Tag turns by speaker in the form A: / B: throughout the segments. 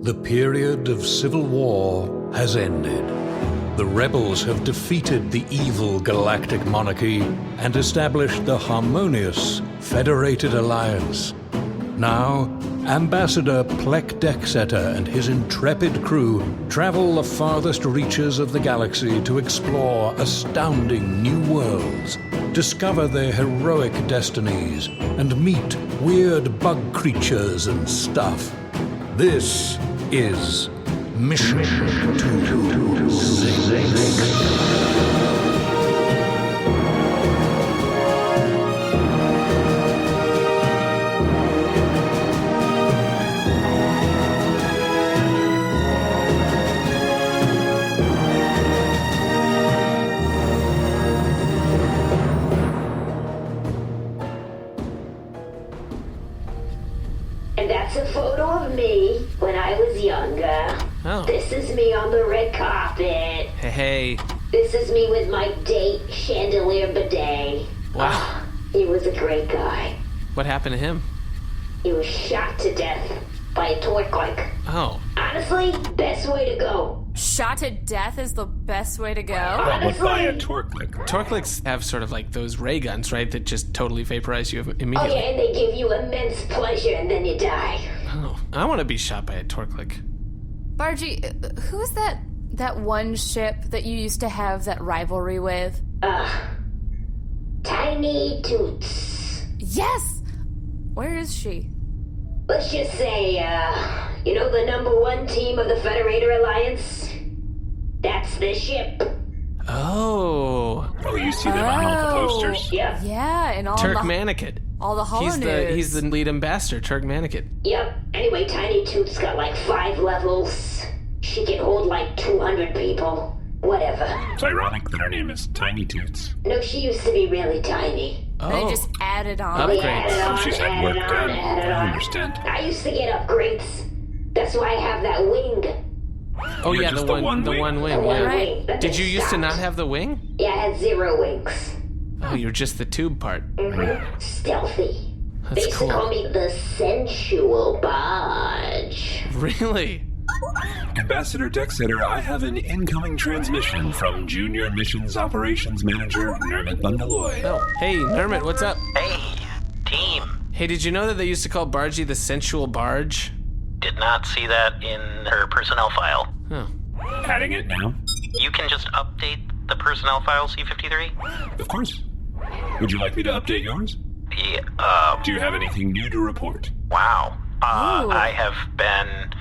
A: The period of civil war has ended. The rebels have defeated the evil galactic monarchy and established the harmonious Federated Alliance. Now, Ambassador Pleck Decksetter and his intrepid crew travel the farthest reaches of the galaxy to explore astounding new worlds, discover their heroic destinies, and meet weird bug creatures and stuff. This is Mission to Zinc.
B: And that's a photo of me when I was younger.
C: Oh.
B: This is me on the red carpet.
C: Hey.
B: This is me with my date, Chandelier Bidet.
C: Wow.
B: He was a great guy.
C: What happened to him?
B: He was shot to death by a toy click.
C: Oh.
B: Honestly, best way to go.
D: Shot to death is the best way to go?
B: Honestly,
E: By a Torclick.
C: Torclicks have sort of like those ray guns, right? That just totally vaporize you
B: oh
C: immediately.
B: yeah, and they give you immense pleasure and then you die.
C: Oh, I want to be shot by a Torclick.
D: Bargie, who is that one ship that you used to have that rivalry with?
B: Tiny Toots.
D: Yes! Where is she?
B: Let's just say, you know the #1 team of the Federated Alliance? That's the ship.
C: Oh.
E: Oh, you see them on all the posters?
B: Yep.
D: Yeah, and all
C: Turkmanikid.
D: all the holo
C: He's the lead ambassador, Turkmanikid.
B: Yep. Anyway, Tiny Toots got like 5 levels. She can hold like 200 people. Whatever.
E: It's ironic that her name is Tiny Toots.
B: No, she used to be really tiny.
C: Oh.
D: They just added on.
C: Upgrades.
B: We added on,
E: She's had work
B: added
E: done.
B: on, added
E: I
B: on.
E: understand.
B: I used to get upgrades. That's why I have that wing.
C: Oh
E: You're
C: yeah,
E: just
C: the
E: the
C: one
E: wing?
C: wing.
B: The one
C: Yeah.
D: Right.
B: wing. But
C: Did
B: they
C: you used to not
B: stopped.
C: have the wing?
B: Yeah, I had 0 wings.
C: Oh, you're just the tube part.
B: Stealthy. They
C: That's
B: used
C: cool.
B: to call me the sensual barge.
C: Really?
E: Ambassador Decksetter, I have an incoming transmission from Junior Missions Operations Manager Nermut Bundaloy.
C: Oh, hey, Nermut, what's up?
F: Hey, team.
C: Hey, did you know that they used to call Bargie the sensual barge?
F: Did not see that in her personnel file.
C: Oh.
E: Adding it now?
F: You can just update the personnel file, C-53?
E: Of course. Would you like me to update yours?
F: Yeah,
E: Do you have anything new to report?
F: wow.
D: Ooh.
F: I have been,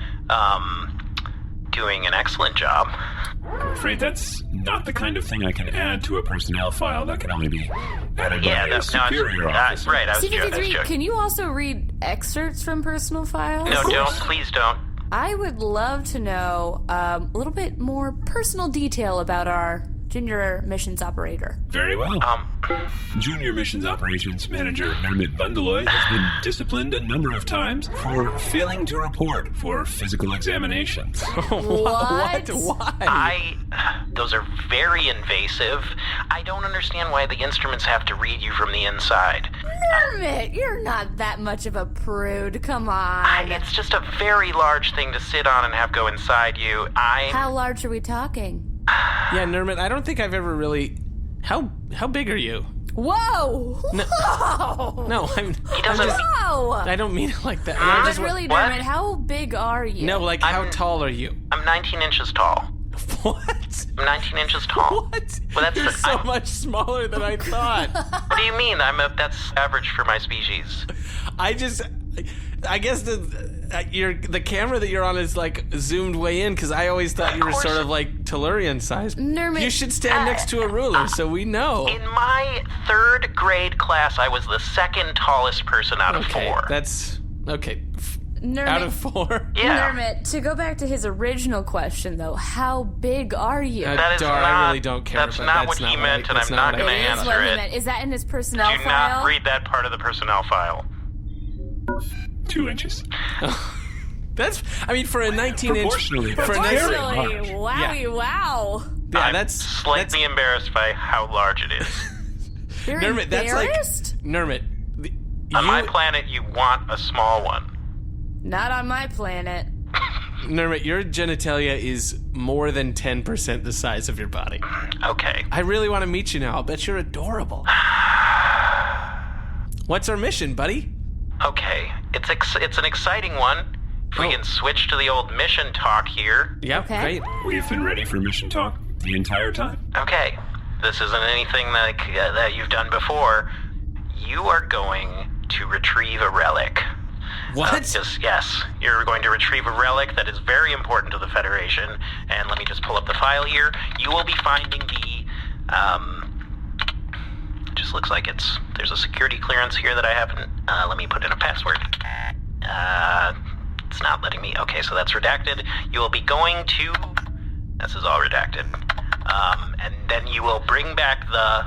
F: doing an excellent job.
E: I'm afraid that's not the kind of thing I can add to a personnel file. That can only be added by a superior officer.
F: Right, I was
D: C-53,
F: joking.
D: can you also read excerpts from personal files?
F: No, don't, please don't.
D: I would love to know a little bit more personal detail about our junior missions operator.
E: Very well. Junior Missions Operations Manager Nermut Bundaloy has been disciplined a number of times for failing to report for physical examinations.
D: What?
C: Why?
F: Those are very invasive. I don't understand why the instruments have to read you from the inside.
D: Nermut, you're not that much of a prude. Come on.
F: It's just a very large thing to sit on and have go inside you.
D: How large are we talking?
C: Yeah, Nermut, I don't think I've ever really... How big are you?
D: Whoa! Whoa!
C: No, I'm
F: doesn't-
C: just...
D: Whoa!
C: I don't mean it like that.
D: But
C: just,
D: really,
F: what?
D: Nermut, how big are you?
C: No, like, how tall are you?
F: I'm 19 inches tall.
C: What?
F: I'm 19 inches tall.
C: What?
F: Well, that's
C: You're so much smaller than I thought.
F: What do you mean? That's average for my species.
C: I guess the camera that you're on is like zoomed way in because I always thought you were sort of like Tellurian sized.
D: Nermut,
C: You should stand next to a ruler so we know.
F: In my 3rd grade class, I was the 2nd tallest person out of
C: Okay,
F: 4.
C: that's okay.
D: Nermut,
C: Out of 4.
F: Yeah.
D: Nermut, to go back to his original question, though, how big are you?
F: That is
C: Dar,
F: not,
C: I really don't care.
F: That's
C: but
F: not
C: that's
F: what he
C: not
F: meant, and
C: that's
F: I'm not
C: what I
F: going to
D: It is
F: answer
D: what he
F: it.
D: meant. Is that in his personnel
F: Do
D: file?
F: not read that part of the personnel file.
E: 2 inches.
C: That's. I mean, for a 19-inch.
E: Proportionally, that's
C: For a
E: very
C: 19
E: large.
D: Wowie, wow.
C: Yeah,
F: I'm
C: that's
F: slightly embarrassed by how large it is.
D: You're
C: Nermut, that's like
D: embarrassed?
C: Nermut.
F: On my planet, you want a small one.
D: Not on my planet.
C: Nermut, your genitalia is more than 10% the size of your body.
F: Okay.
C: I really want to meet you now. I'll bet you're adorable. What's our mission, buddy?
F: Okay. It's an exciting one. If we can switch to the old mission talk here.
C: Yeah,
D: Okay.
C: great.
E: We've been ready for mission talk the entire time.
F: Okay. This isn't anything that you've done before. You are going to retrieve a relic.
C: What?
F: Yes. You're going to retrieve a relic that is very important to the Federation. And let me just pull up the file here. You will be finding the, just looks like there's a security clearance here that I haven't, let me put in a password. It's not letting me, okay, so that's redacted. You will be going to, this is all redacted. And then you will bring back the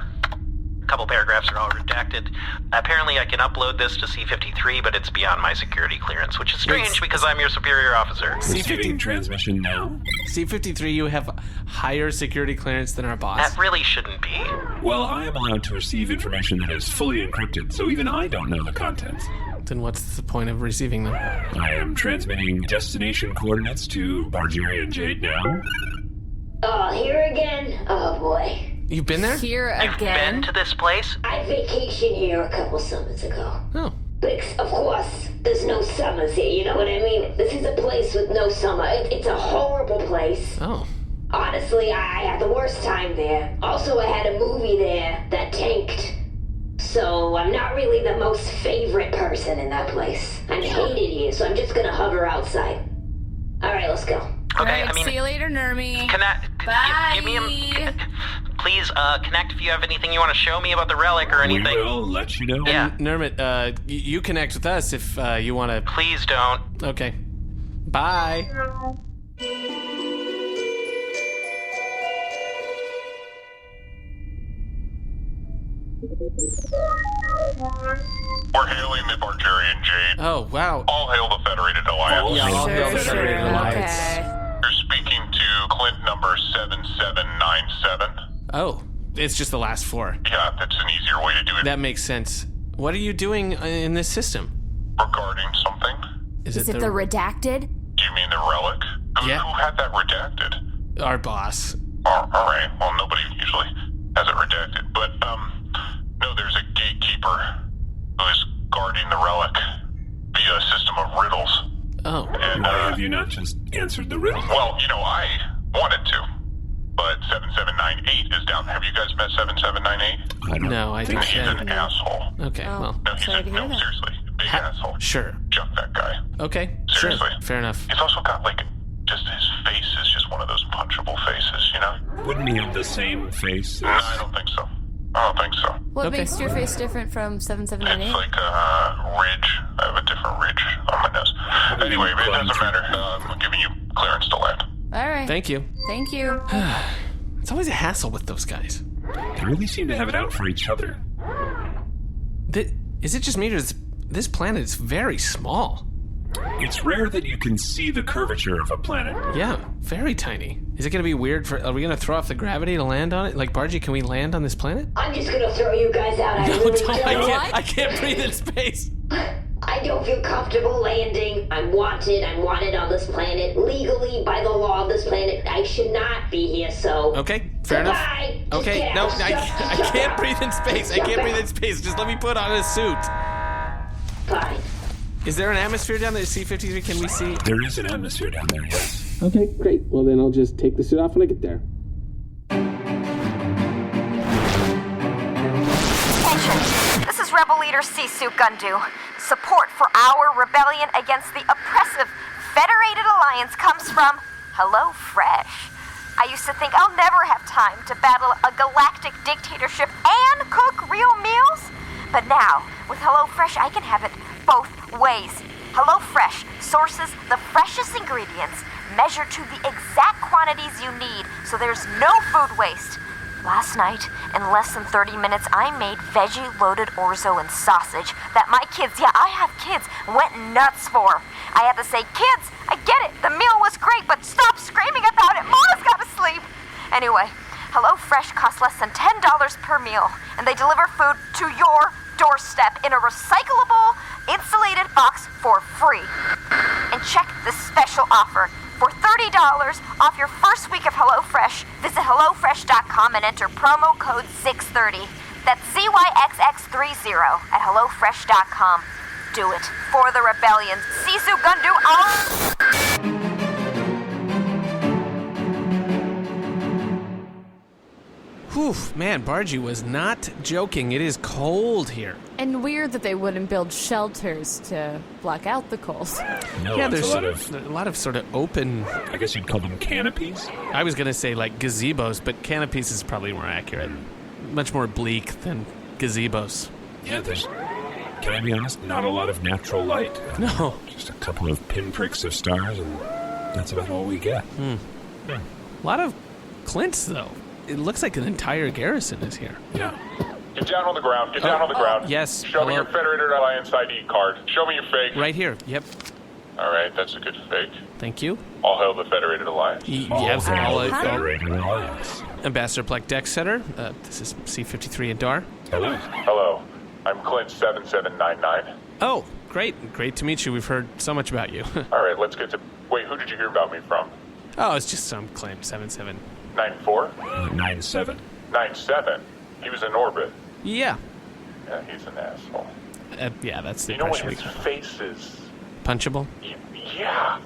F: couple paragraphs are all redacted. Apparently I can upload this to C-53, but it's beyond my security clearance, which is strange because I'm your superior officer.
E: Receiving transmission now.
C: C-53, you have higher security clearance than our boss.
F: That really shouldn't be.
E: Well, I am allowed to receive information that is fully encrypted, so even I don't know the contents.
C: Then what's the point of receiving them?
E: I am transmitting destination coordinates to Bargie and Jade now.
B: Oh, here again? Oh, boy.
C: You've been there?
D: Here
F: You've been
D: again.
F: to this place?
B: I vacationed here a couple summers ago.
C: Oh.
B: But of course, there's no summers here, you know what I mean? This is a place with no summer. It's a horrible place.
C: Oh.
B: Honestly, I had the worst time there. Also, I had a movie there that tanked. So I'm not really the most favorite person in that place. I'm hated here, so I'm just gonna hover outside. Alright, let's go.
F: Okay,
D: Alright, see you later, Nermy.
F: Connect.
D: Bye.
F: Give me a. Please, connect if you have anything you want to show me about the relic or anything.
E: We will let you know.
F: Yeah.
C: Nermut, you connect with us if you want to.
F: Please don't.
C: Okay. Bye.
G: We're hailing the Bargarean, Jade.
C: Oh, wow.
G: All hail the Federated Alliance.
C: Yeah, all hail the Federated Alliance.
D: Okay.
G: You're speaking to Clint number 7797.
C: Oh, it's just the last four.
G: Yeah, that's an easier way to do it.
C: That makes sense. What are you doing in this system?
G: Regarding something?
D: Is it the redacted?
G: Do you mean the relic?
C: Yeah.
G: Who had that redacted?
C: Our boss.
G: All right. Well, nobody usually has it redacted. But, no, there's a gatekeeper who is guarding the relic via a system of riddles.
C: Oh.
G: And,
E: Why have you not just answered the riddle?
G: well, I wanted to. But 7798 is down. Have you guys met 7798?
E: I don't
C: No, I
E: think
C: don't.
G: He's an asshole.
C: Okay,
D: Oh.
C: well,
G: No, he's
D: Sorry to hear
G: no,
D: that.
G: seriously, big asshole.
C: sure.
G: Junk that guy.
C: Okay,
G: Seriously.
C: sure. Fair enough.
G: He's also got just his face is just one of those punchable faces, you know?
E: Wouldn't he have the same face?
G: No, I don't think so.
D: What
C: Okay.
D: makes your face different from
G: It's
D: 7798?
G: like a ridge. I have a different ridge on my nose. Anyway, it doesn't matter. I'm giving you clearance to land.
D: Alright.
C: Thank you.
D: Thank you.
C: It's always a hassle with those guys.
E: They really seem to have it out for each other.
C: Is it just me or is this planet is very small?
E: It's rare that you can see the curvature of a planet.
C: Yeah, very tiny. Is it going to be weird are we going to throw off the gravity to land on it? Like, Bargie, can we land on this planet?
B: I'm just gonna throw you guys out. I really don't.
C: I can't breathe in space.
B: I don't feel comfortable landing. I'm wanted on this planet. Legally, by the law of this planet, I should not be here, so...
C: Okay, fair enough.
B: Goodbye. Just
C: Okay,
B: get
C: no,
B: out.
C: I can't breathe in space. I can't breathe in space. Just let me put on a suit.
B: Fine.
C: Is there an atmosphere down there? C-53, can we see?
E: There is an atmosphere down there, yes.
C: Okay, great. Well, then I'll just take the suit off when I get there.
H: Attention! This is Rebel Leader Sisu Gundu. Support for our rebellion against the oppressive Federated Alliance comes from HelloFresh. I used to think I'll never have time to battle a galactic dictatorship and cook real meals. But now, with HelloFresh, I can have it both ways. HelloFresh sources the freshest ingredients, measured to the exact quantities you need, so there's no food waste. Last night, in less than 30 minutes, I made veggie-loaded orzo and sausage that my kids, yeah, I have kids, went nuts for. I had to say, kids, I get it, the meal was great, but stop screaming about it, Mama's gotta sleep. Anyway, HelloFresh costs less than $10 per meal, and they deliver food to your doorstep in a recyclable, insulated box for free. And check this special offer. For $30 off your first week of HelloFresh, visit HelloFresh.com and enter promo code 630. That's ZYXX30 at HelloFresh.com. Do it for the rebellion. Sisu Gundu out!
C: Whew, man, Bargie was not joking. It is cold here.
D: And weird that they wouldn't build shelters to block out the cold.
E: No,
C: Yeah,
E: it's
C: there's a lot of sort of open...
E: I guess you'd call them canopies.
C: I was going to say, like, gazebos, but canopies is probably more accurate. Much more bleak than gazebos.
E: Yeah, there's, can I be honest, not a lot of natural light.
C: No.
E: Just a couple of pinpricks of stars, and that's about all we get.
C: A lot of Clint's, though. It looks like an entire garrison is here.
E: Yeah.
G: Get down on the ground. Get down on the ground.
C: Yes.
G: Show me your Federated Alliance ID card. Show me your fake.
C: Right here. Yep.
G: All right, that's a good fake.
C: Thank you.
G: All hail the Federated Alliance.
C: Yes,
E: Federated Alliance.
C: Ambassador Pleck Decksetter. This is C-53 and Dar.
E: Hello.
G: Hello. I'm Clint 7799.
C: Oh, great. Great to meet you. We've heard so much about you.
G: All right, let's get to... Wait, who did you hear about me from?
C: Oh, it's just some Clint 77.
G: 94?
E: 9-7.
G: 97? He was in orbit.
C: Yeah.
G: Yeah, he's an asshole.
C: Yeah, that's the
G: You know what?
C: impression
G: His
C: we
G: face is...
C: Punchable?
G: Yeah,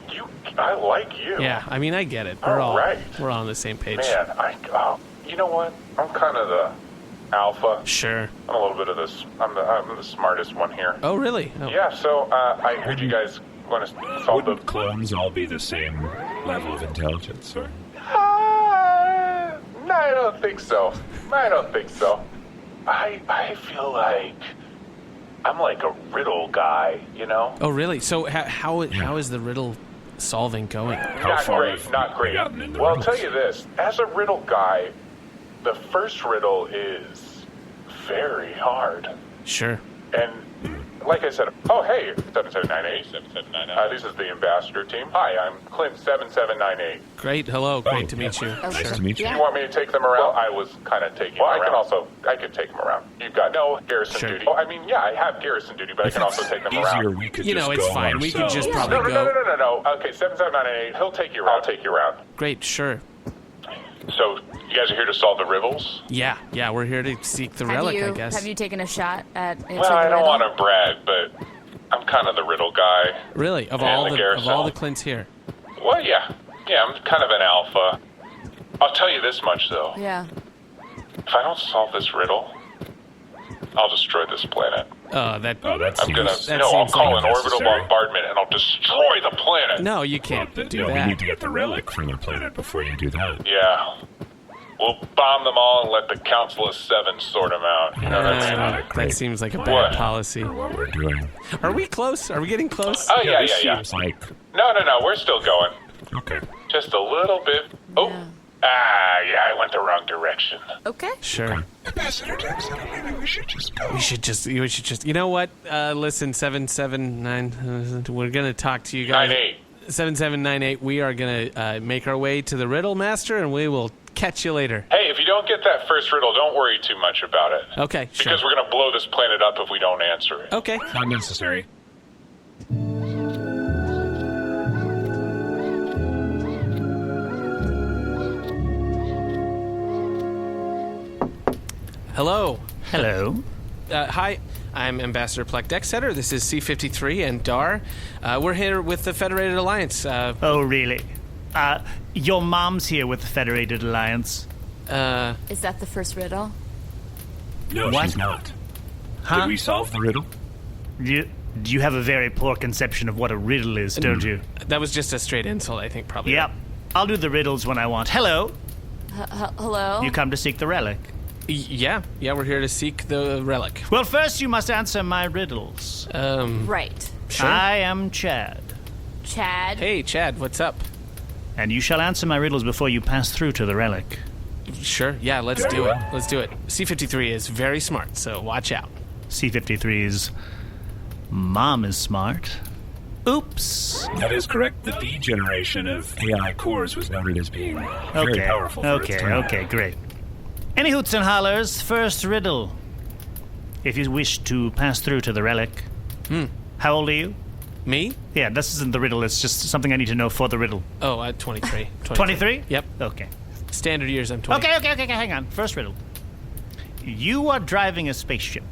G: I like you.
C: Yeah, I mean, I get it.
G: All right.
C: We're all on the same page.
G: Man, you know what? I'm kind of the alpha.
C: Sure.
G: I'm a little bit of this. I'm the smartest one here.
C: Oh, really? Oh.
G: Yeah. So I heard you guys want to solve the.
E: Wouldn't clones all be the same level of intelligence, or?
G: No, I don't think so. I feel like I'm like a riddle guy, you know?
C: Oh, really? So how is the riddle solving going?
G: Not great. Well, I'll tell you this. As a riddle guy, the first riddle is very hard.
C: Sure.
G: And like I said, oh, hey, 7798, 7799. This is the ambassador team. Hi, I'm Clint 7798.
C: Great. Hello. Great to meet you.
E: Nice to meet you.
G: You want me to take them around? Well, I was kind of taking them around. I could take them around. You've got no garrison duty. Oh, I mean, yeah, I have garrison duty, but I can also take them around.
E: We could
C: You know,
E: just
C: it's
E: go
C: fine. We could just
E: ourselves.
C: probably go.
G: No. Okay, 7798, he'll take you around. I'll take you around.
C: Great. Sure.
G: So, you guys are here to solve the riddles?
C: Yeah. We're here to seek the relic, I guess.
D: Have you taken a shot at answering
G: Well, I
D: the
G: don't
D: riddle?
G: want to brag, but I'm kind of the riddle guy.
C: Really? Of
G: And
C: all
G: the
C: the
G: garrison.
C: Clints here.
G: Well, yeah. Yeah, I'm kind of an alpha. I'll tell you this much, though.
D: Yeah.
G: If I don't solve this riddle, I'll destroy this planet.
E: That
G: I'm
E: seems...
G: gonna...
C: that
G: No, I'll
C: seems
G: call
C: like
G: an orbital
E: unnecessary.
G: bombardment, and I'll destroy the planet.
C: No, you can't do
E: We
C: that.
E: need to get the relic from the planet before you do that.
G: Yeah. We'll bomb them all and let the Council of Seven sort them out. You know, that's...
E: not a
C: That
E: great-
C: seems like a bad
G: What?
C: policy.
E: What we're doing.
C: Are we close? Are we getting close?
G: Oh, yeah.
E: This seems like...
G: No, we're still going.
E: Okay.
G: Just a little bit. Oh.
D: Yeah.
G: I went the wrong direction.
D: Okay.
C: Sure.
E: Ambassador Decksetter, maybe we should just go.
C: We should just. You know what? Listen, 779. We're gonna talk to you guys.
G: 98.
C: 7798. We are gonna make our way to the Riddle Master, and we will catch you later.
G: Hey, if you don't get that first riddle, don't worry too much about it.
C: Okay. Sure.
G: Because we're going to blow this planet up if we don't answer it.
C: Okay.
E: Not necessary.
C: Hello.
I: Hello.
C: Hi. I'm Ambassador Pleck Decksetter. This is C-53 and Dar. We're here with the Federated Alliance.
I: Oh, really? Your mom's here with the Federated Alliance.
D: Is that the first riddle?
E: No,
I: What?
E: she's not.
I: Huh?
E: Did we solve the riddle?
I: You have a very poor conception of what a riddle is, don't you?
C: That was just a straight insult, I think, probably.
I: Yep. I'll do the riddles when I want. Hello.
D: Hello?
I: You come to seek the relic.
C: Yeah, we're here to seek the relic.
I: Well, first you must answer my riddles.
D: Right.
C: Sure.
I: I am Chad,
D: Chad?
C: Hey, Chad, what's up?
I: and you shall answer my riddles before you pass through to the relic.
C: Sure, yeah, let's do it. Let's do it. C-53 is very smart, so watch out.
I: C-53's mom is smart. Oops.
E: That is correct. The D generation of AI cores was noted as being very powerful for its time.
I: Okay, great. Any hoots and hollers, first riddle. If you wish to pass through to the relic. How old are you?
C: Me?
I: Yeah, this isn't the riddle. It's just something I need to know for the riddle.
C: Oh, 23.
I: 23?
C: Yep.
I: Okay.
C: Standard years, I'm 20.
I: Okay, hang on. First riddle. You are driving a spaceship.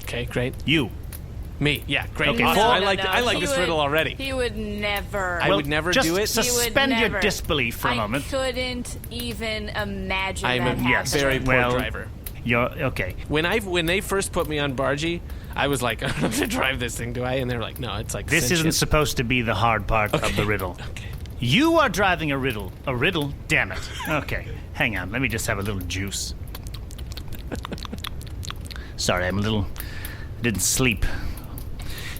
C: Okay, great.
I: You.
C: Me, yeah, great.
I: Okay,
C: Awesome.
I: no,
C: I like this riddle already.
D: He would never.
C: I would never
I: just
C: do it.
I: Suspend
D: He would
I: your
D: never.
I: disbelief for a moment.
D: I couldn't even imagine
C: I'm
D: that
C: a
D: happening.
C: very poor driver.
I: You're okay.
C: When they first put me on Bargie, I was like, I don't have to drive this thing, do I? And they're like, no, it's like
I: This isn't
C: sentient.
I: supposed to be the hard part of the riddle.
C: Okay.
I: You are driving a riddle. A riddle? Damn it. Okay, hang on. Let me just have a little juice. Sorry, I didn't sleep.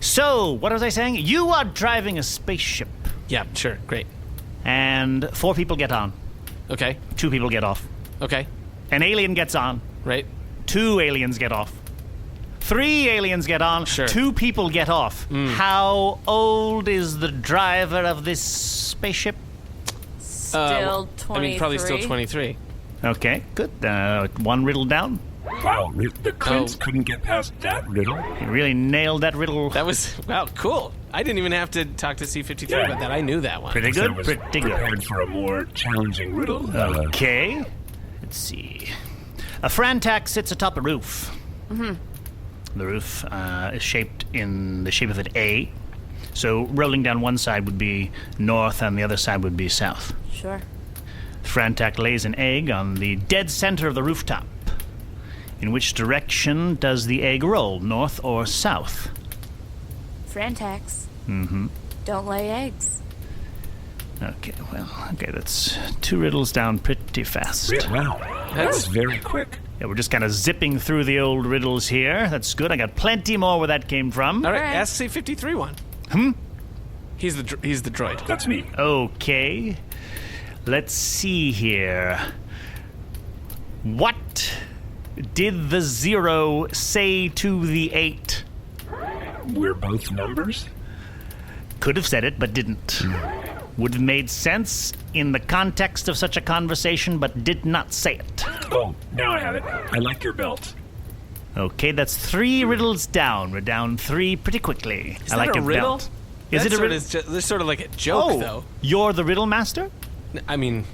I: So, what was I saying? You are driving a spaceship.
C: Yeah, sure, great.
I: And 4 people get on.
C: Okay,
I: 2 people get off.
C: okay,
I: An alien gets on.
C: right.
I: 2 aliens get off. 3 aliens get on.
C: Sure.
I: 2 people get off. How old is the driver of this spaceship?
D: Still 23.
C: I mean, probably still 23.
I: Okay, good. 1 riddle down.
E: Wow, the Clint's couldn't get past that riddle.
I: You really nailed that riddle.
C: That was, wow, cool. I didn't even have to talk to C-53 about that. I knew that one.
I: Pretty
E: I
I: good.
E: was
I: Pretty
E: prepared
I: good.
E: for a more challenging riddle.
I: Okay. Let's see. A Frantak sits atop a roof. Mm-hmm. The roof is shaped in the shape of an A. So rolling down one side would be north and the other side would be south.
D: Sure.
I: Frantak lays an egg on the dead center of the rooftop. In which direction does the egg roll, north or south?
D: Frantaks.
I: Mm-hmm.
D: Don't lay eggs.
I: Okay, that's 2 riddles down pretty fast.
E: Wow, that's very quick.
I: Yeah, we're just kind of zipping through the old riddles here. That's good. I got plenty more where that came from.
C: All right,
D: Alright.
C: ask C-53 one. He's the droid.
E: That's me.
I: Okay. Let's see here. What did the 0 say to the 8?
E: We're both numbers?
I: Could have said it, but didn't. Would have made sense in the context of such a conversation, but did not say it.
E: Oh, now I have it. I like your belt.
I: Okay, that's 3 riddles down. We're down 3 pretty quickly.
C: Is
I: I
C: that
I: like
C: a
I: your
C: riddle?
I: belt. Is it a riddle?
C: There's sort of like a joke, though.
I: You're the riddle master?
C: I mean,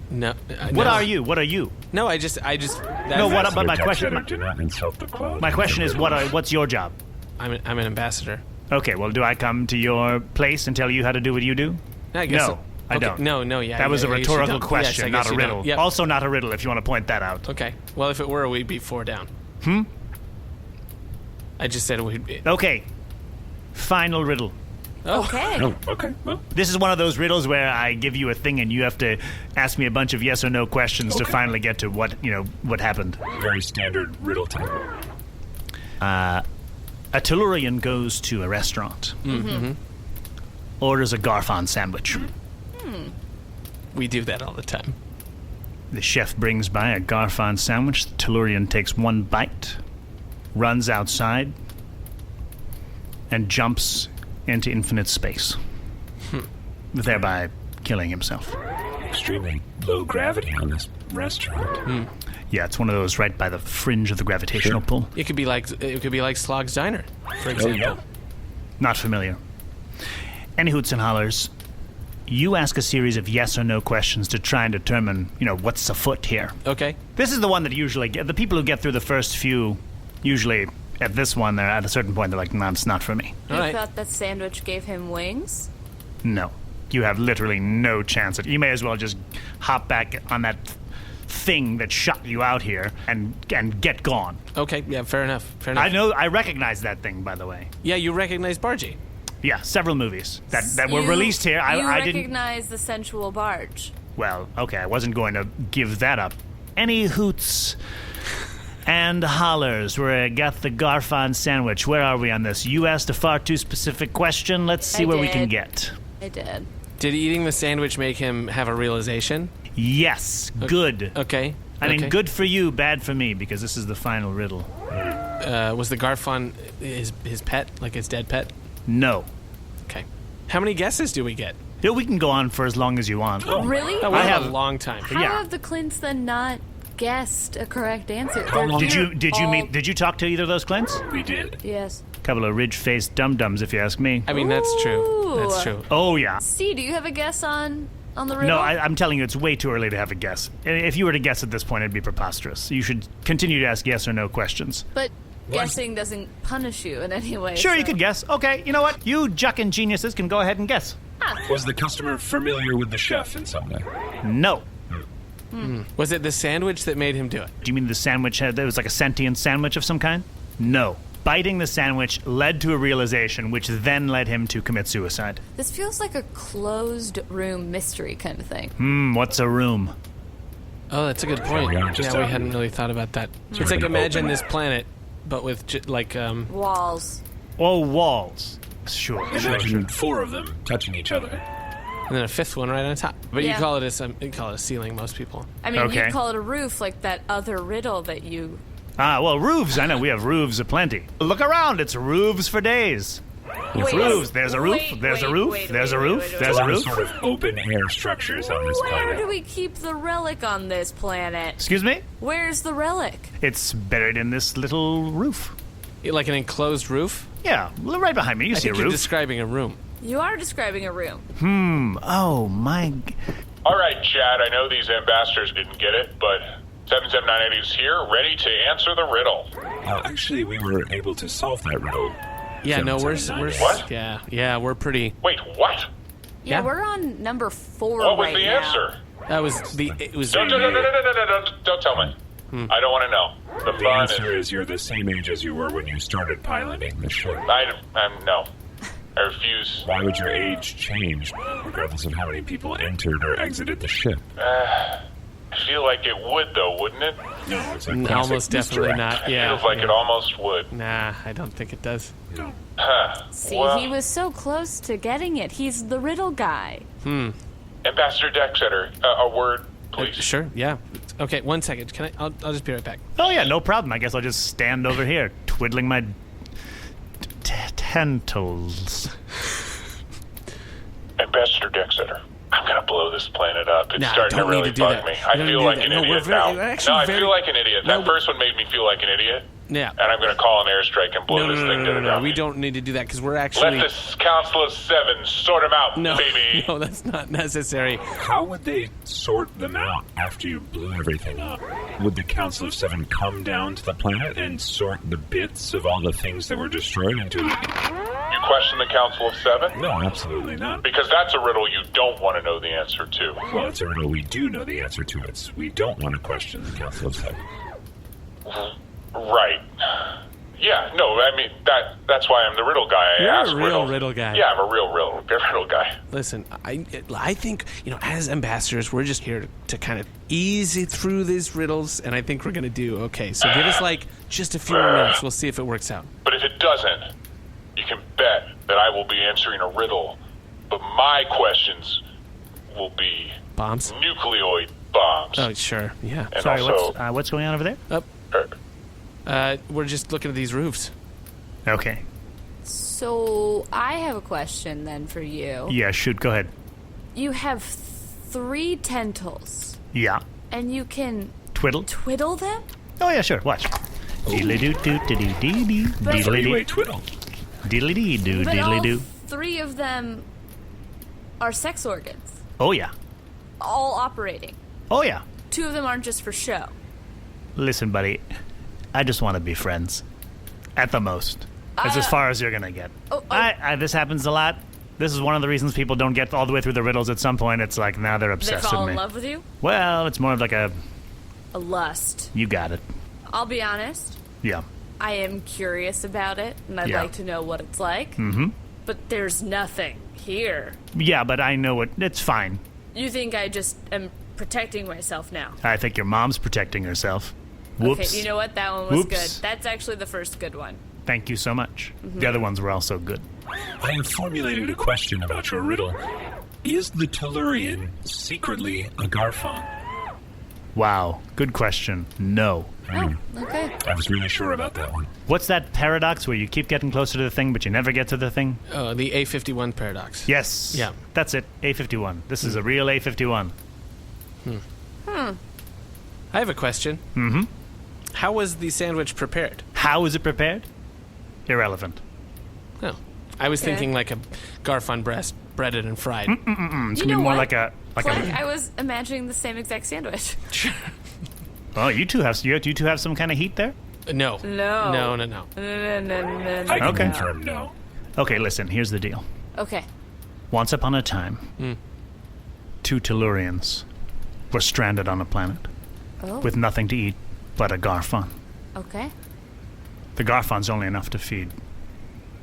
C: no.
I: What
C: no.
I: are you? What are you?
C: No, I just.
I: No, what? But my
E: Decksetter,
I: question.
E: do not insult the cloud.
I: My question is, what's your job?
C: I'm an ambassador.
I: Okay, well, do I come to your place and tell you how to do what you do?
C: I guess
I: No,
C: so.
I: I
C: Okay,
I: don't.
C: No, yeah.
I: That was a
C: I guess you
I: rhetorical
C: don't.
I: question,
C: Yes, I
I: not
C: guess
I: a
C: you
I: riddle.
C: don't. Yep.
I: Also not a riddle, if you want to point that out.
C: Okay. Well, if it were, we'd be 4 down. I just said we'd be.
I: Okay, final riddle.
D: Okay.
E: Oh, okay. Well,
I: This is one of those riddles where I give you a thing and you have to ask me a bunch of yes or no questions to finally get to what happened.
E: very standard riddle type.
I: A Tellurian goes to a restaurant, orders a Garfon sandwich.
C: We do that all the time.
I: The chef brings by a Garfon sandwich. The Tellurian takes 1 bite, runs outside, and jumps into infinite space, thereby killing himself.
E: Extremely low gravity on this restaurant.
I: Yeah, it's one of those right by the fringe of the gravitational pull.
C: It could be like Slog's Diner, for example.
E: yeah.
I: Not familiar. Any hoots and hollers, you ask a series of yes or no questions to try and determine, what's afoot here.
C: Okay.
I: This is the one that usually the people who get through the first few, usually at this one, they're at a certain point, they're like, no, it's not for me.
D: You
C: All right.
D: thought that sandwich gave him wings?
I: No. You have literally no chance. You may as well just hop back on that thing that shot you out here and get gone.
C: Okay. Yeah. Fair enough.
I: I recognize that thing, by the way.
C: Yeah, you recognize Bargie.
I: Yeah, several movies that were released here. I didn't.
D: recognize the sensual barge.
I: Well, okay, I wasn't going to give that up. Any hoots and hollers where I got the Garfon sandwich. Where are we on this? You asked a far too specific question. Let's see where we can get.
D: I did.
C: Did eating the sandwich make him have a realization?
I: Yes, good.
C: Okay.
I: I mean,
C: okay.
I: good for you, bad for me, because this is the final riddle.
C: Was the Garfon his pet, like his dead pet?
I: No.
C: Okay. How many guesses do we get?
I: Yeah, we can go on for as long as you want.
D: Really?
C: Oh, we
I: I
C: have
I: have-
C: a long time.
D: How
I: yeah.
D: have the Clints then not guessed a correct answer?
E: How long-
I: Did you talk to either of those Clints?
E: We did.
D: Yes.
I: Couple of ridge-faced dum-dums, if you ask me.
C: I mean, that's true.
D: Ooh.
C: That's true.
I: Oh, yeah.
D: C, do you have a guess on the riddle?
I: No, I'm telling you, it's way too early to have a guess. If you were to guess at this point, it'd be preposterous. You should continue to ask yes or no questions.
D: But guessing doesn't punish you in any way.
I: Sure,
D: so.
I: you could guess. Okay, you know what? You juckin' geniuses can go ahead and guess.
E: Was the customer familiar with the chef in some way?
I: No.
C: Was it the sandwich that made him do it?
I: Do you mean the sandwich it was like a sentient sandwich of some kind? No. Biting the sandwich led to a realization, which then led him to commit suicide.
D: This feels like a closed room mystery kind of thing.
I: What's a room?
C: Oh, that's a good point.
E: we
C: Yeah,
E: are just
C: we hadn't really thought about that. It's like
E: gonna
C: imagine
E: open
C: this
E: it.
C: planet, but with
D: Walls.
I: Oh, walls. Sure.
E: Imagine 4 of them touching each other.
C: and then a 5th one right on top. But
D: Yeah.
C: you call it a ceiling, most people.
D: I mean,
I: Okay.
D: you'd call it a roof, like that other riddle that you...
I: Ah, well, roofs. I know we have roofs aplenty. Look around. It's roofs for days.
D: Wait,
I: Roofs. There's a roof.
D: wait,
I: There's a
D: wait,
I: roof.
D: wait,
I: There's a
D: wait,
I: roof.
D: wait, wait,
I: There's
E: A
I: a
E: lot of
I: roof.
E: sort of open air structures on this
D: Where
E: planet.
D: do we keep the relic on this planet?
I: Excuse me?
D: Where's the relic?
I: It's buried in this little roof.
C: Like an enclosed roof?
I: Yeah, right behind me. You
C: I
I: see a
C: think you're
I: roof.
C: describing a room.
D: You are describing a room.
I: Oh, my...
G: All right, Chad, I know these ambassadors didn't get it, but 77980 is here, ready to answer the riddle.
E: Actually, we were able to solve that riddle.
C: Yeah, no, we're
G: What?
C: yeah, we're pretty.
G: Wait, what?
D: Yeah,
C: Yeah.
D: we're on number 4
G: What was
D: right
G: the
D: now.
G: answer?
C: That was it was.
G: Don't tell me. I don't want to know. The
E: The
G: fun
E: answer
G: is...
E: is you're the same age as you were when you started piloting the ship.
G: No. I refuse.
E: Why would your age change, regardless of how many people entered or exited the ship?
G: I feel like it would, though, wouldn't it?
E: No, it's
C: Almost definitely not. Yeah.
G: Feels like it almost would.
C: Nah, I don't think it does.
E: No.
D: See,
G: Well-
D: he was so close to getting it. He's the riddle guy.
G: Ambassador Decksetter, a word, please.
C: Sure. Yeah. Okay. 1 second. Can I? I'll just be right back.
I: Oh, yeah, no problem. I guess I'll just stand over here, twiddling my tentacles.
G: Ambassador Decksetter, I'm gonna blow this planet up. It's
C: Nah,
G: starting to
C: don't need
G: really
C: to do
G: bug
C: that.
G: me.
C: You
G: I
C: don't
G: feel
C: need
G: like
C: that.
G: an
C: No, we're
G: idiot
C: very-
G: now.
C: we're actually
G: No, I
C: very-
G: feel like an idiot.
C: No,
G: That first one made me feel like an idiot.
C: Yeah.
G: And I'm gonna call an airstrike and blow this thing to the ground.
C: We don't need to do that because we're
G: Let
C: actually.
G: this Council of Seven sort him out,
C: No,
G: baby.
C: no, that's not necessary.
E: How would they sort them out after you blew everything up? Would the Council of Seven come down to the planet and sort the bits of all the things that were destroyed into...
G: You question the Council of Seven?
E: No, absolutely not.
G: Because that's a riddle you don't want to know the answer to.
E: Well, it's a riddle we do know the answer to. It's we don't want to question the Council of Seven.
G: Right. Yeah, no, I mean, that's why I'm the riddle guy. I
C: You're
G: ask
C: a real
G: riddles.
C: riddle guy.
G: Yeah, I'm a real riddle guy.
C: Listen, I think, as ambassadors, we're just here to kind of ease it through these riddles, and I think we're going to do okay. So give us, just a few more minutes. We'll see if it works out.
G: But if it doesn't, you can bet that I will be answering a riddle. But my questions will be
C: Bombs?
G: nucleoid bombs.
C: Oh, sure. Yeah.
G: And
I: Sorry,
G: also,
I: what's going on over there?
C: We're just looking at these roofs.
I: Okay.
D: So, I have a question then for you.
I: Yeah, shoot, go ahead.
D: You have 3 tentacles,
I: Yeah.
D: and you can
I: Twiddle?
D: twiddle them?
I: Oh, yeah, sure, watch. Diddly-doo-doo-diddy-dee-dee.
E: Three-way
I: Diddly-dee.
E: twiddle.
I: Diddly-dee-doo,
D: But all
I: diddly-doo.
D: 3 of them are sex organs,
I: Oh, yeah.
D: all operating.
I: Oh, yeah.
D: 2 of them aren't just for show.
I: Listen, buddy, I just want to be friends. At the most. That's as far as you're going to get. This happens a lot. This is one of the reasons people don't get all the way through the riddles at some point. It's like, now they're
D: They
I: obsessed
D: fall
I: with
D: in
I: me.
D: love with you?
I: Well, it's more of like a,
D: A lust.
I: you got it.
D: I'll be honest.
I: Yeah.
D: I am curious about it, and I'd
I: Yeah.
D: like to know what it's like. Mm-hmm. But there's nothing here.
I: Yeah, but I know it's fine.
D: You think I just am protecting myself now?
I: I think your mom's protecting herself. Whoops.
D: Okay, you know what? That one was
I: Whoops.
D: good. That's actually the first good one.
I: Thank you so much. The other ones were also good.
E: I have formulated a question about your riddle. Is the Tellurian secretly a Garfon?
I: Wow. Good question. No.
D: Oh, okay.
E: I was really sure about that one.
I: What's that paradox where you keep getting closer to the thing, but you never get to the thing?
C: Oh, the A51 paradox.
I: Yes.
C: Yeah.
I: That's it. A51. This is a real A51.
C: I have a question. Mm-hmm. How was the sandwich prepared?
I: How is it prepared? Irrelevant.
C: Oh. I was thinking like a Garfon breast, breaded and fried.
I: It's going to be more like a...
D: Pleck, I was imagining the same exact sandwich.
I: Oh, you two have some kind of heat there?
C: No.
D: No.
C: No.
E: I can confirm no.
I: Okay, listen, here's the deal.
D: Okay.
I: Once upon a time, 2 Tellurians were stranded on a planet with nothing to eat but a Garfon.
D: Okay.
I: The Garfon's only enough to feed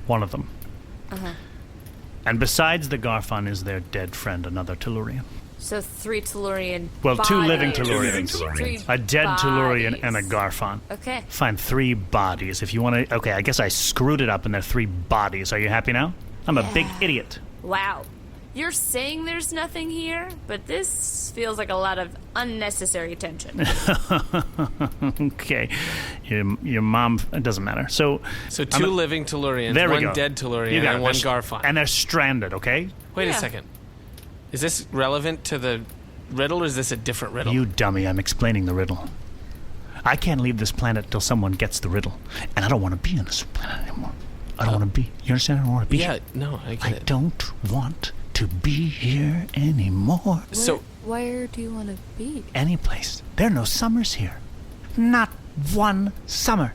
I: one of them. And besides the Garfon is their dead friend, another Tellurian.
D: So 3 Tellurian
I: Well, 2 living
D: bodies.
I: Tellurians.
D: 3
I: A dead Tellurian
D: bodies.
I: and a Garfon.
D: Okay.
I: Fine, 3 bodies. If you want to... Okay, I guess I screwed it up and there are 3 bodies. Are you happy now? I'm a big idiot.
D: Wow. You're saying there's nothing here, but this feels like a lot of unnecessary tension.
I: Okay. Your mom... It doesn't matter. So
C: 2 living Tellurians,
I: there we
C: 1
I: go.
C: dead
I: You
C: Tellurian,
I: got
C: and
I: it.
C: 1
I: They're-
C: Garfon.
I: And they're stranded, okay?
C: Wait a second. Is this relevant to the riddle, or is this a different riddle?
I: You dummy, I'm explaining the riddle. I can't leave this planet till someone gets the riddle. And I don't want to be on this planet anymore. I don't want to be. You understand? I don't want to be
C: Yeah,
I: here.
C: no, I get
I: I
C: it.
I: don't want to be here anymore.
C: So,
D: Where do you want to be?
I: Any place. There are no summers here. Not one summer.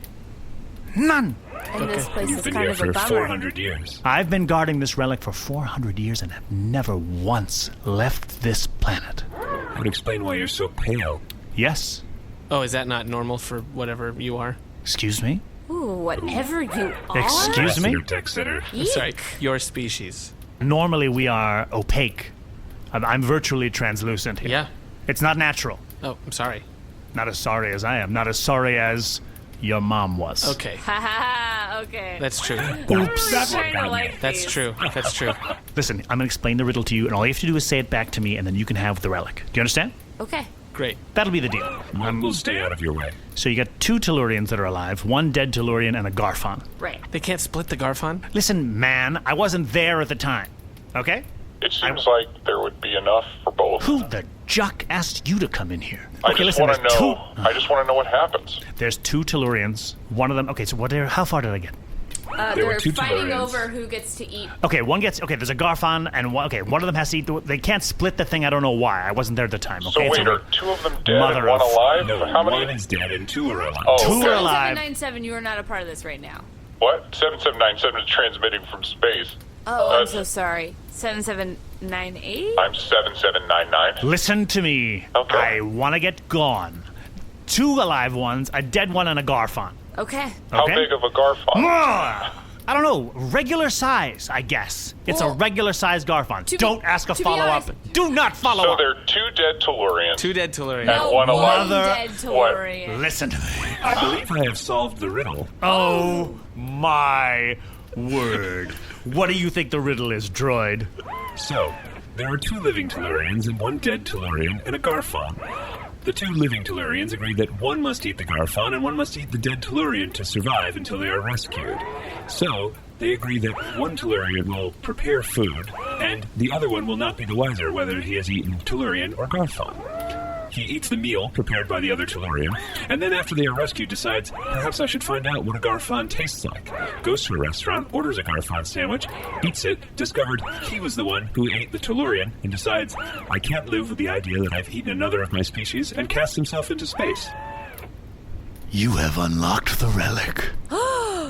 I: None.
D: And this place
E: You've
D: is
E: been
D: kind
E: here
D: of a
E: for
D: bummer.
E: 400 years.
I: I've been guarding this relic for 400 years and have never once left this planet.
E: That would explain why you're so pale.
I: Yes.
C: oh, is that not normal for whatever you are?
I: Excuse me?
D: Ooh, whatever you are.
I: Excuse me?
E: Decksetter.
C: I'm sorry, your species.
I: Normally we are opaque. I'm virtually translucent here.
C: Yeah.
I: It's not natural.
C: Oh, I'm sorry.
I: Not as sorry as I am. Not as sorry as your mom was.
C: Okay,
D: Haha, okay.
C: that's true.
I: Oops.
E: That's what
D: Kinda
E: got me.
D: like
C: That's
D: these.
C: true. That's true.
I: Listen, I'm going to explain the riddle to you, and all you have to do is say it back to me, and then you can have the relic. Do you understand?
D: Okay.
C: Great.
I: That'll be the deal.
E: We'll stay out of your way.
I: So you got 2 Tellurians that are alive, 1 dead Tellurian, and a Garfon.
D: Right.
C: They can't split the Garfon?
I: Listen, man, I wasn't there at the time. Okay?
G: It seems like there would be enough for both.
I: Who the juck asked you to come in here?
G: I
I: Okay,
G: just
I: listen,
G: want to
I: there's
G: know. I just want to know what happens.
I: There's 2 Tellurians. One of them... Okay, so how far did I get?
E: There were
D: They're
E: 2
D: fighting
E: Tellurians.
D: over who gets to eat.
I: Okay, one gets... Okay, there's a Garfon, and one of them has to eat... They can't split the thing. I don't know why. I wasn't there at the time. Okay?
G: So wait,
I: It's a-
G: are 2 of them dead
I: Mother
G: and 1
I: of-
G: alive?
E: No,
G: How many?
E: 1 is dead and 2 are alive.
G: Oh,
I: 2
G: okay.
I: are alive.
D: 797, you are not a part of this right now.
G: What? 7797 is transmitting from space.
D: Oh, I'm so sorry. 7798?
G: I'm 7799.
I: Listen to me.
G: Okay.
I: I want to get gone. 2 alive ones, a dead one, and a Garfon.
D: Okay.
G: How
I: Okay.
G: big of a Garfon?
I: I don't know. Regular size, I guess. It's a
D: Well,
I: regular size Garfon.
D: to be-
I: Don't ask a
D: to be
I: follow-up.
D: honest-
I: Do not follow
G: So
I: up.
G: there are 2 dead Tellurians.
C: 2 dead Tellurians.
G: And 1 alive.
I: Mother-
D: dead Tellurian.
I: Listen to me.
E: I believe I have solved the riddle.
I: Oh my word. What do you think the riddle is, droid?
E: So, there are 2 living Tellurians and 1 dead Tellurian and a Garfon. The 2 living Tellurians agree that 1 must eat the Garfon and 1 must eat the dead Tellurian to survive until they are rescued. So, they agree that 1 Tellurian will prepare food, and the other one will not be the wiser whether he has eaten Tellurian or Garfon. He eats the meal prepared by the other Tellurian, and then after they are rescued decides, perhaps I should find out what a Garfon tastes like. Goes to a restaurant, orders a Garfon sandwich, eats it, discovered he was the one who ate the Tellurian, and decides, I can't live with the idea that I've eaten another of my species, and casts himself into space.
I: You have unlocked the relic.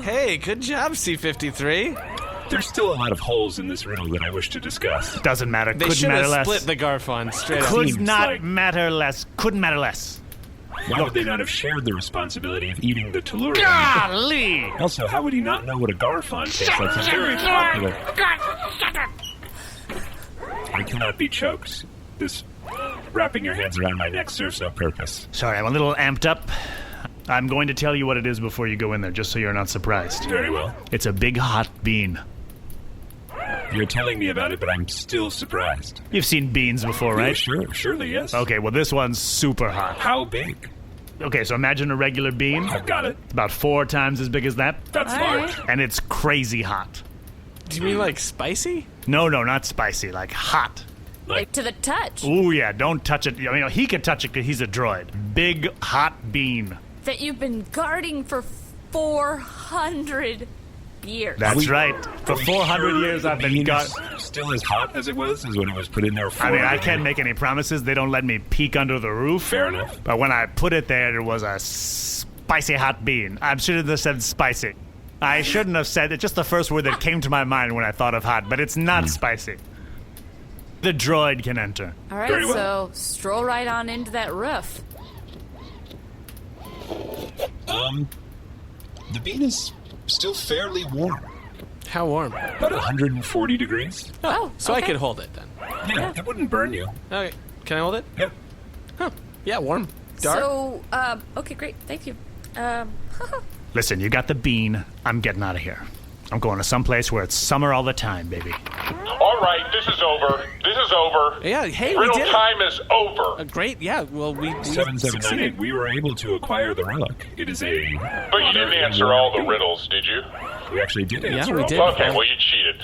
C: Hey, good job, C-53.
E: There's still a lot of holes in this riddle that I wish to discuss.
I: Doesn't matter.
C: They
I: Couldn't
C: should
I: matter
C: have
I: less.
C: split the Garfon straight up.
I: Could
E: Seems
I: not
E: like-
I: matter less. Couldn't matter less.
E: Why would they not have shared the responsibility of eating the Tellurian?
I: Golly!
E: Also, how would he not know what a Garfon tastes like? It's very popular. I cannot be choked. This wrapping your hands around my neck serves no purpose.
I: Sorry, I'm a little amped up. I'm going to tell you what it is before you go in there, just so you're not surprised.
E: Very well.
I: It's a big hot bean.
E: You're telling me about it, but I'm still surprised.
I: You've seen beans before,
E: Yeah,
I: right?
E: sure, surely, yes.
I: Okay, well, this one's super hot.
E: How big?
I: Okay, so imagine a regular bean.
E: I've got it.
I: About 4 times as big as that.
E: That's large.
I: And it's crazy hot.
C: Do you mean like spicy?
I: No, not spicy, like hot.
D: Like to the touch.
I: Ooh, yeah, don't touch it. I mean, he could touch it because he's a droid. Big, hot bean.
D: That you've been guarding for 400 years.
I: That's right. For 400 years, I've been
E: still as hot as it was as when it was put in there.
I: I can't make any promises. They don't let me peek under the roof.
E: Fair enough.
I: But when I put it there, it was a spicy hot bean. I shouldn't have said spicy. I shouldn't have said it. Just the first word that came to my mind when I thought of hot, but it's not spicy. The droid can enter.
D: All right, so stroll right on into that roof.
E: The bean is still fairly warm.
C: How warm?
E: About 140 degrees.
C: Oh, so
D: okay.
C: I could hold it then.
E: Yeah, it wouldn't burn you.
C: Okay, can I hold it?
E: Yeah.
C: Huh. Yeah, warm. Dark.
D: So, okay, great. Thank you.
I: Listen, you got the bean. I'm getting out of here. I'm going to someplace where it's summer all the time, baby.
G: All right, this is over. This is over.
C: Yeah, hey, we
G: Riddle
C: did it.
G: time is over.
C: Great, yeah, well, we
E: 7798, we were able to acquire the relic. It is a...
G: But you didn't answer all the riddles, did you?
E: We actually did answer
C: Yeah, we
E: all
C: did.
G: Okay, well, you cheated.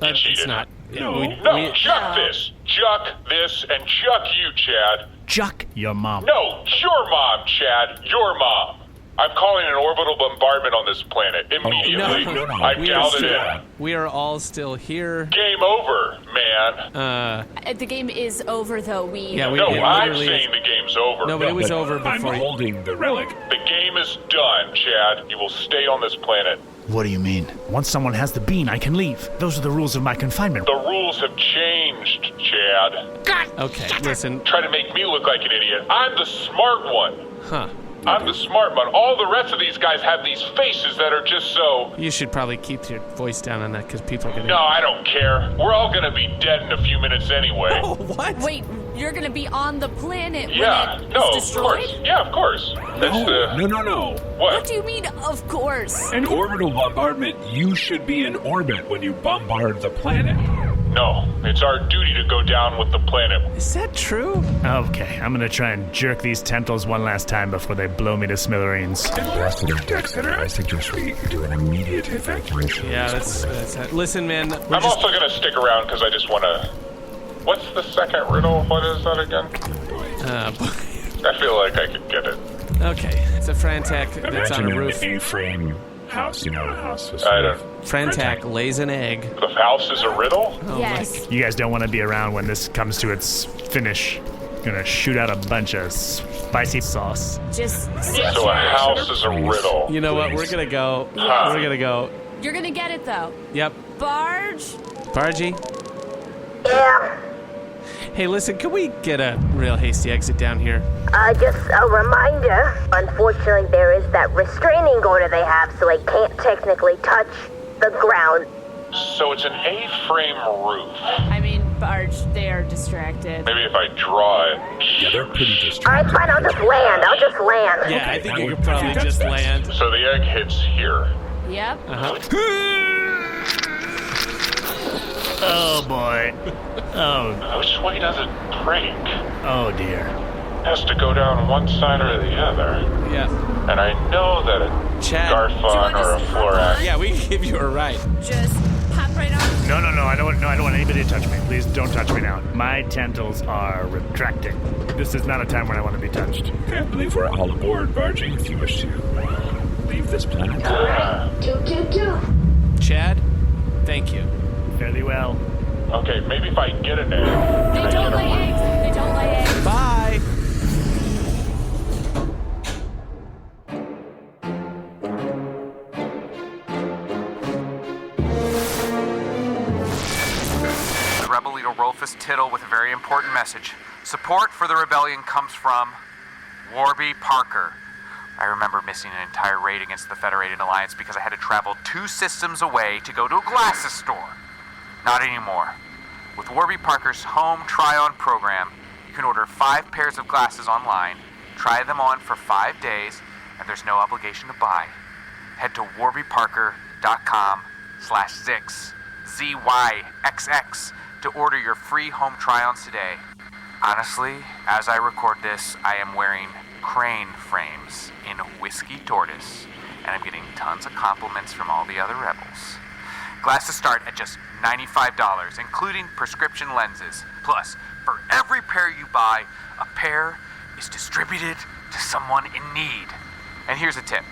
G: You cheated.
C: It's not.
E: No.
G: No, chuck this. Chuck this and chuck you, Chad.
I: Chuck your mom.
G: No, your mom, Chad. Your mom. I'm calling an orbital bombardment on this planet immediately.
E: No.
G: I've dialed it in.
C: We are all still here.
G: Game over, man.
D: The game is over, though.
C: Yeah,
G: No,
C: it
G: I'm
C: literally
G: saying the game's over.
C: No, but it was over
E: I'm
C: before.
E: holding the relic.
G: The game is done, Chad. You will stay on this planet.
I: What do you mean? Once someone has the bean, I can leave. Those are the rules of my confinement.
G: The rules have changed, Chad.
C: Okay, listen.
G: Try to make me look like an idiot. I'm the smart one.
C: Huh.
G: I'm the smart one. All the rest of these guys have these faces that are just so...
C: You should probably keep your voice down on that because people are going to...
G: No, I don't care. We're all going to be dead in a few minutes anyway.
C: Oh, what?
D: Wait, you're gonna be on the planet
G: Yeah,
D: when
G: no,
D: it's
G: of course.
D: destroyed?
G: Yeah, of course. That's
E: No.
D: What
G: What?
D: do you mean, of course?
E: An orbital bombardment, you should be in orbit when you bombard the planet.
G: No, it's our duty to go down with the planet.
C: Is that true?
I: Okay, I'm gonna try and jerk these tentacles one last time before they blow me to smithereens.
E: Ambassador Decksetter, I suggest we do an immediate evacuation.
C: Yeah, that's listen, man.
G: I'm also going to stick around because I just want to... What's the second riddle? What is that again? I feel like I could get it.
C: Okay, it's a Frantak that's on
E: Imagine
C: a roof.
E: an A-frame house, a house.
G: I don't...
C: Frantak lays an egg.
G: The house is a riddle?
D: Yes.
I: You guys don't want to be around when this comes to its finish. Gonna shoot out a bunch of spicy sauce.
D: Just
G: So a house is a riddle.
C: You know what? We're gonna go.
G: Huh.
C: We're gonna go.
D: You're gonna get it, though.
C: Yep.
D: Barge?
C: Bargie.
B: Yeah,
C: Hey, listen. Can we get a real hasty exit down here?
B: just a reminder. Unfortunately, there is that restraining order they have, so I can't technically touch the ground.
G: So it's an A-frame roof.
D: I mean, Barge, they are distracted.
G: Maybe if I draw it.
E: Yeah, they're pretty
B: Alright,
E: distracted.
B: fine, I'll just land.
C: Yeah, I think you could probably just land.
G: So the egg hits here.
D: Yep.
I: Oh boy. Oh,
G: Which way does it break?
I: oh dear.
G: Has to go down one side or the other.
C: Yeah.
G: And I know that a
C: Chad.
G: Garfon or a Florak.
C: Yeah, we can give you a ride.
D: Just hop right on.
I: No, I don't want anybody to touch me. Please don't touch me now. My tentacles are retracting. This is not a time when I want to be touched.
E: I believe we're all aboard, Bargie, if you wish to leave this planet.
C: Chad, thank you.
I: Fairly well.
G: Okay, maybe if I get an egg.
D: They don't lay eggs. They don't lay eggs.
C: Bye.
J: The rebel leader Rolfus Tittle with a very important message. Support for the rebellion comes from Warby Parker. I remember missing an entire raid against the Federated Alliance because I had to travel 2 systems away to go to a glasses store. Not anymore. With Warby Parker's home try-on program, you can order 5 pairs of glasses online, try them on for 5 days, and there's no obligation to buy. Head to warbyparker.com/Zix, ZYXX, to order your free home try-ons today. Honestly, as I record this, I am wearing crane frames in Whiskey Tortoise, and I'm getting tons of compliments from all the other rebels. Glasses start at just $95, including prescription lenses. Plus, for every pair you buy, a pair is distributed to someone in need. And here's a tip.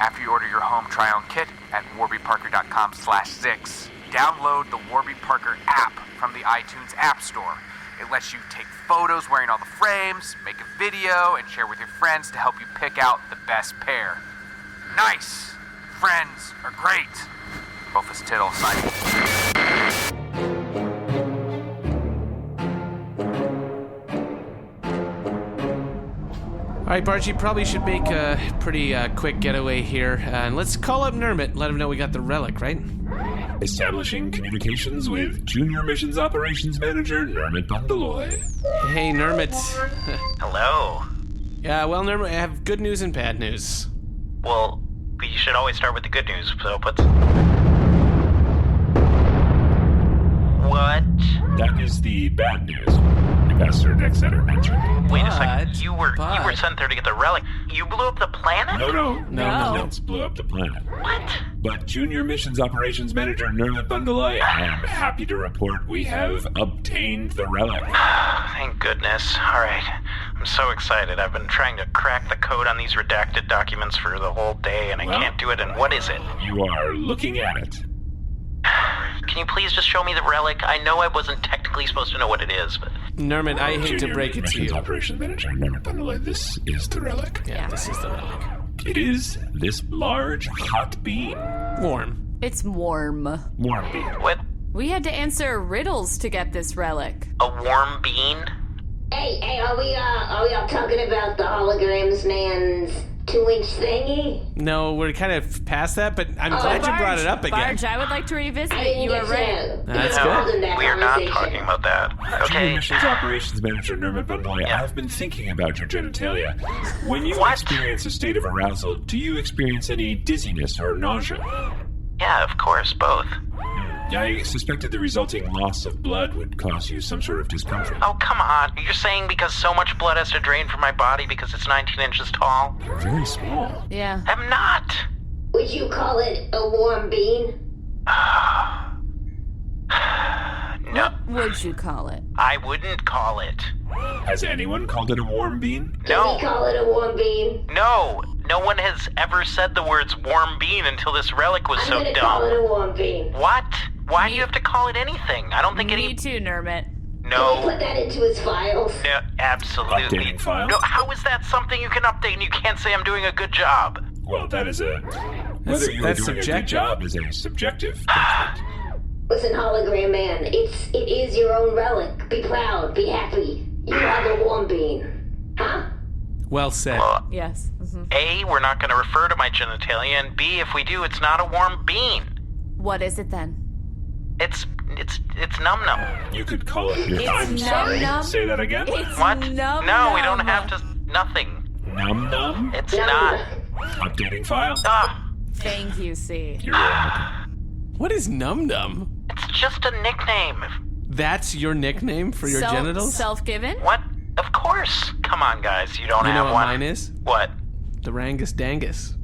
J: After you order your home try-on kit, at warbyparker.com/Zix. Download the Warby Parker app from the iTunes App Store. It lets you take photos wearing all the frames, make a video, and share with your friends to help you pick out the best pair. Nice! Friends are great! Rufus Tittle signing.
C: All right, Bargie, probably should make a pretty quick getaway here. And let's call up Nermut, let him know we got the relic, right?
E: Establishing communications with Junior Missions Operations Manager Nermut Bundaloy.
C: Hey, Nermut.
F: Hello.
C: Yeah, well, Nermut, I have good news and bad news.
F: Well, you should always start with the good news, so what's... What?
E: That is the bad news. Ambassador Decksetter mentioned.
F: Wait a second. You were sent there to get the relic. You blew up the planet?
E: No. Else blew up the planet.
F: What?
E: But Junior Missions Operations Manager Nermut Bundaloy, I am happy to report we have obtained the relic.
F: Thank goodness. All right. I'm so excited. I've been trying to crack the code on these redacted documents for the whole day, and I can't do it. And what is it?
E: You are looking at it.
F: Can you please just show me the relic? I know I wasn't technically supposed to know what it is, but...
C: Nermut, I hate to break it to you.
E: Operations Manager Nermut Bundaloy, this is the relic.
C: Yeah, this is the relic.
E: It is this large, hot bean.
C: Warm.
D: It's warm.
E: Warm bean.
F: What?
D: We had to answer riddles to get this relic.
F: A warm bean?
B: Hey, are we all talking about the holograms man's 2-inch thingy?
C: No, we're kind of past that, but I'm glad you brought it up again.
D: Barge, I would like to revisit
B: I
D: it.
B: didn't
D: You
B: get
D: were right.
B: to
C: That's
B: get involved
C: good.
B: in that
F: We are not
B: conversation.
F: talking about that.
E: Junior
F: Okay.
E: Missions Operations Manager Nermut Bundaloy,
F: Yeah.
E: I've been thinking about your genitalia. When you
F: What?
E: experience a state of arousal, do you experience any dizziness or nausea?
F: Yeah, of course, both.
E: I suspected the resulting loss of blood would cause you some sort of discomfort.
F: Oh, come on. You're saying because so much blood has to drain from my body because it's 19 inches tall?
E: You're very small.
D: Yeah.
F: I'm not.
B: Would you call it a warm bean?
F: No,
D: What would you call it?
F: I wouldn't call it.
E: Has anyone called it a warm bean?
B: Can
F: No.
B: we call it a warm bean?
F: No. No one has ever said the words warm bean until this relic was
B: I'm
F: so
B: gonna call it
F: dumb.
B: a warm bean.
F: What? Why do you have to call it anything? I don't think
D: Me
F: any...
D: too, Nermut.
B: Can we
F: No.
B: put that into his files?
F: No, absolutely.
E: Updating file?
F: No, how is that something you can update and you can't say I'm doing a good job?
E: Well, that is a... Whether you are
C: that's
E: doing a good
C: subjective.
E: job is a subjective judgment.
B: Listen, hologram man, it is your own relic. Be proud, be happy. You have a warm bean. Huh?
C: Well said.
D: Yes.
F: A, we're not going to refer to my genitalia, and B, if we do, it's not a warm bean.
D: What is it then?
F: It's num-num.
E: You could call it...
D: It's
E: I'm sorry.
D: num-num.
E: Say that again?
D: It's
F: What?
D: num-num.
F: No, we don't have to... Nothing.
E: Num-num?
F: It's
B: Num.
F: not.
E: Updating file?
F: Ah,
D: Thank you, C.
E: You're welcome.
C: What is Num Num?
F: it's just a nickname.
C: That's your nickname for your genitals?
D: Self-given?
F: What? Of course. Come on, guys. You don't
C: You know
F: have
C: what
F: one.
C: mine is?
F: What?
C: The Rangus Dangus.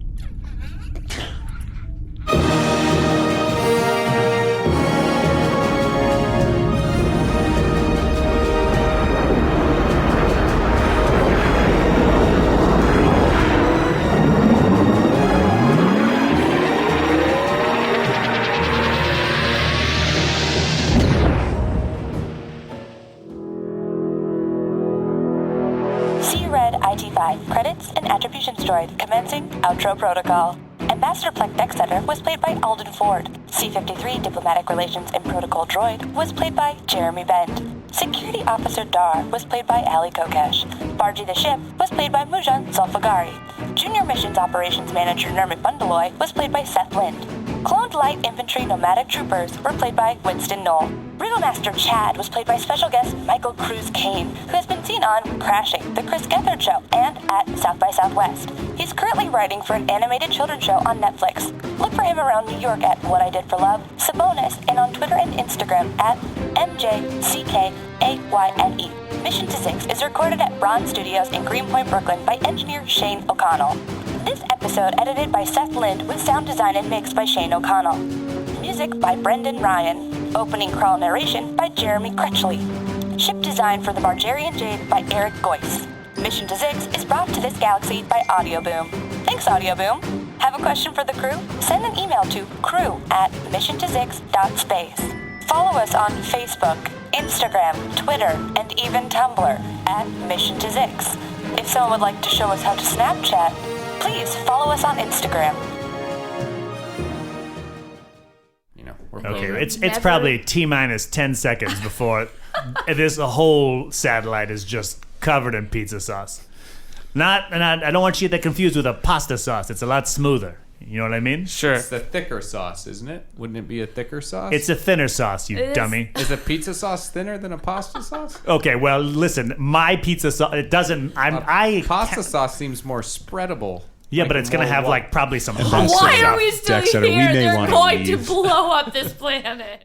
K: C-Red IT5, credits and attribution droid, commencing outro protocol. Ambassador Pleck Decksetter was played by Alden Ford. C-53 Diplomatic Relations and Protocol Droid was played by Jeremy Bent. Security Officer Dar was played by Allie Kokesh. Bargie the Ship was played by Moujan Zolfaghari. Junior Missions Operations Manager Nermut Bundaloy was played by Seth Lind. Cloned Light Infantry Nomadic Troopers were played by Winston Noel. Riddlemaster Chad was played by special guest Michael Cruz Kayne, who has been seen on Crashing, The Chris Gethard Show, and at South by Southwest. He's currently writing for an animated children's show on Netflix. Look for him around New York at What I Did for Love, Sabonis, and on Twitter and Instagram at MJCKAYNE. Mission to Six is recorded at Braund Studios in Greenpoint, Brooklyn by engineer Shane O'Connell. This episode edited by Seth Lind with sound design and mix by Shane O'Connell. Music by Brendan Ryan. Opening crawl narration by Jeremy Crutchley. Ship design for the Bargarean Jade by Eric Geusz. Mission to Zix is brought to this galaxy by Audio Boom. Thanks, Audio Boom. Have a question for the crew? Send an email to crew@missiontozix.space. Follow us on Facebook, Instagram, Twitter, and even Tumblr @missiontozix. If someone would like to show us how to Snapchat, please follow us on Instagram.
I: Okay, it's probably T-minus 10 seconds before this whole satellite is just covered in pizza sauce. I don't want you to get that confused with a pasta sauce. It's a lot smoother. You know what I mean?
C: Sure.
L: It's the thicker sauce, isn't it? Wouldn't it be a thicker sauce?
I: It's a thinner sauce, you dummy.
L: Is a pizza sauce thinner than a pasta sauce?
I: Okay, well, listen, my pizza sauce, it doesn't,
L: pasta sauce seems more spreadable.
I: Yeah, but it's going to have, like, probably some
D: Why are we still
M: Decksetter,
D: here?
M: we may
D: They're
M: wanna
D: going to
M: leave.
D: blow up this planet.